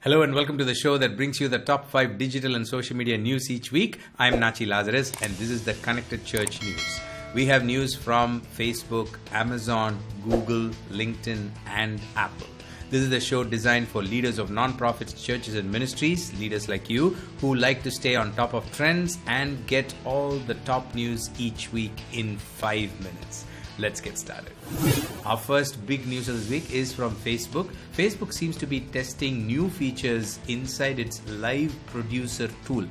Hello and welcome to the show that brings you the top 5 digital and social media news each week. I'm Natchi Lazarus and this is the Connected Church News. We have news from Facebook, Amazon, Google, LinkedIn and Apple. This is the show designed for leaders of nonprofits, churches and ministries, leaders like you who like to stay on top of trends and get all the top news each week in 5 minutes. Let's get started. Our first big news of this week is from Facebook. Facebook seems to be testing new features inside its Live Producer tool.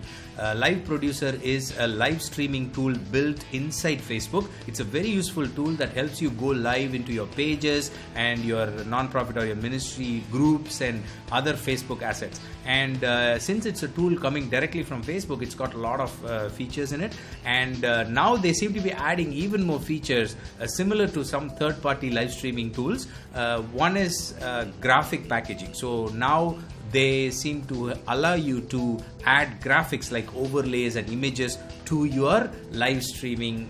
Live Producer is a live streaming tool built inside Facebook. It's a very useful tool that helps you go live into your pages and your nonprofit or your ministry groups and other Facebook assets. And since it's a tool coming directly from Facebook, it's got a lot of features in it. And now they seem to be adding even more features similar to some third-party live streaming tools. One is graphic packaging. So now they seem to allow you to add graphics like overlays and images to your live streaming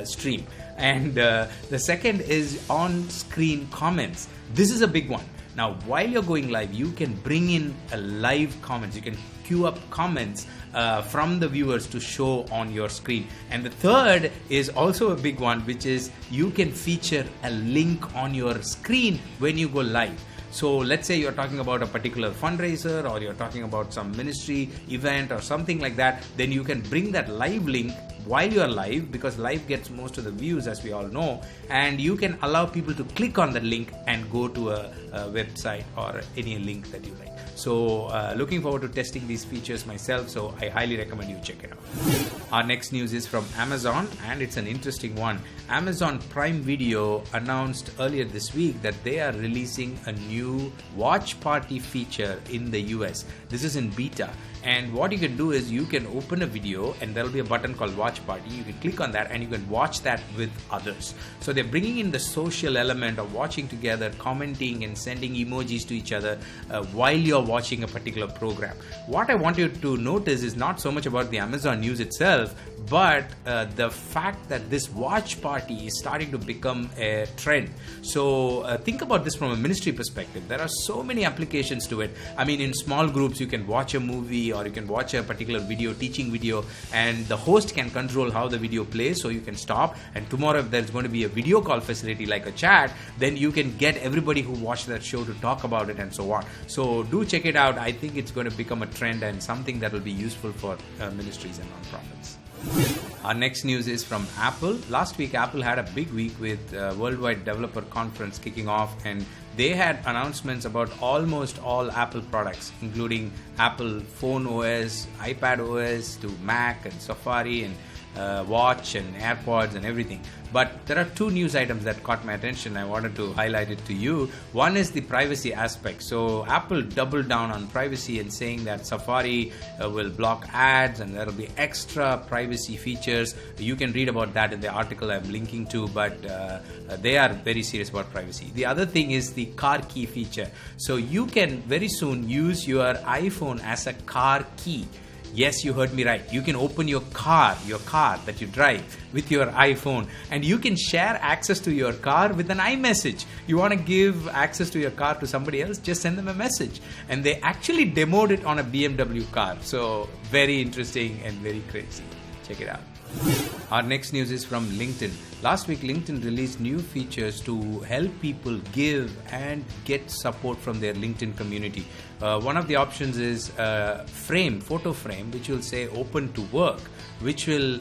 stream. And the second is on-screen comments. This is a big one. Now, while you're going live, you can bring in a live comments. You can queue up comments from the viewers to show on your screen. And the third is also a big one, which is you can feature a link on your screen when you go live. So let's say you're talking about a particular fundraiser or you're talking about some ministry event or something like that, then you can bring that live link while you're live, because live gets most of the views, as we all know, and you can allow people to click on that link and go to a website or any link that you like. So looking forward to testing these features myself, so I highly recommend you check it out. Our next news is from Amazon, and it's an interesting one. Amazon Prime Video announced earlier this week that they are releasing a new watch party feature in the US. This is in beta. And what you can do is you can open a video and there will be a button called Watch Party. You can click on that and you can watch that with others. So they're bringing in the social element of watching together, commenting and sending emojis to each other while you're watching a particular program. What I want you to notice is not so much about the Amazon news itself, but the fact that this watch party is starting to become a trend. So think about this from a ministry perspective. There are so many applications to it. I mean, in small groups, you can watch a movie or you can watch a particular video, teaching video, and the host can control how the video plays, so you can stop. And tomorrow, if there's going to be a video call facility like a chat, then you can get everybody who watched that show to talk about it and so on. So do check it out. I think it's going to become a trend and something that will be useful for ministries and nonprofits. Our next news is from Apple. Last week, Apple had a big week with Worldwide Developer Conference kicking off, and they had announcements about almost all Apple products, including Apple Phone OS, iPad OS to Mac and Safari and Watch and AirPods and everything. But there are 2 news items that caught my attention. I wanted to highlight it to you. One is the privacy aspect. So Apple doubled down on privacy and saying that Safari will block ads and there will be extra privacy features. You can read about that in the article I'm linking to, but they are very serious about privacy. The other thing is the car key feature. So you can very soon use your iPhone as a car key. Yes, you heard me right. You can open your car that you drive with your iPhone, and you can share access to your car with an iMessage. You want to give access to your car to somebody else, just send them a message. And they actually demoed it on a BMW car. So very interesting and very crazy. Check it out. Our next news is from LinkedIn. Last week, LinkedIn released new features to help people give and get support from their LinkedIn community. One of the options is photo frame, which will say open to work, which will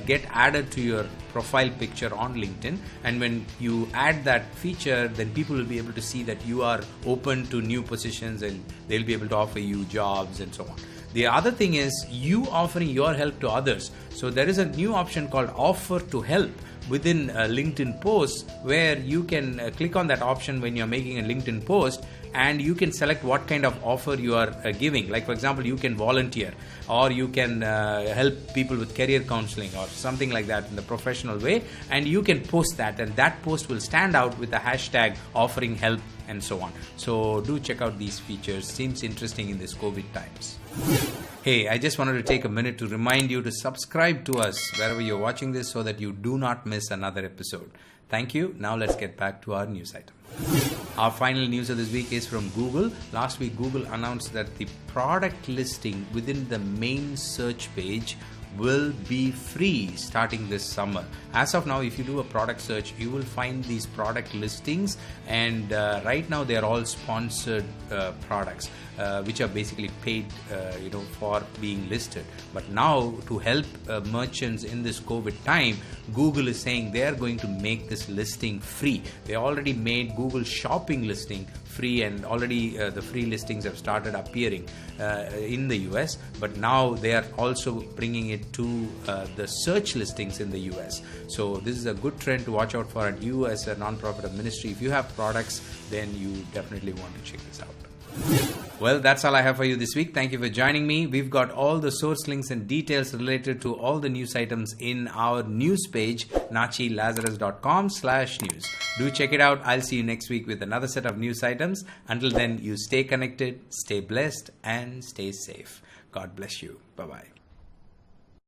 get added to your profile picture on LinkedIn. And when you add that feature, then people will be able to see that you are open to new positions and they'll be able to offer you jobs and so on. The other thing is you offering your help to others. So there is a new option called Offer to Help within LinkedIn posts, where you can click on that option when you're making a LinkedIn post, and you can select what kind of offer you are giving. Like, for example, you can volunteer, or you can help people with career counseling or something like that in the professional way, and you can post that, and that post will stand out with the hashtag offering help and so on. So do check out these features. Seems interesting in these COVID times. Hey, I just wanted to take a minute to remind you to subscribe to us wherever you're watching this so that you do not miss another episode. Thank you. Now let's get back to our news item. Our final news of this week is from Google. Last week, Google announced that the product listing within the main search page will be free starting this summer. As of now, if you do a product search, you will find these product listings, and right now they are all sponsored products, which are basically paid for being listed. But now, to help merchants in this COVID time, Google is saying they are going to make this listing free. They already made Google shopping listing free, and already the free listings have started appearing in the US, but now they are also bringing it to the search listings in the US. So this is a good trend to watch out for, and you as a non-profit ministry, if you have products, then you definitely want to check this out. Well, that's all I have for you this week. Thank you for joining me. We've got all the source links and details related to all the news items in our news page, natchilazarus.com/news. Do check it out. I'll see you next week with another set of news items. Until then, you stay connected, stay blessed, and stay safe. God bless you. Bye-bye.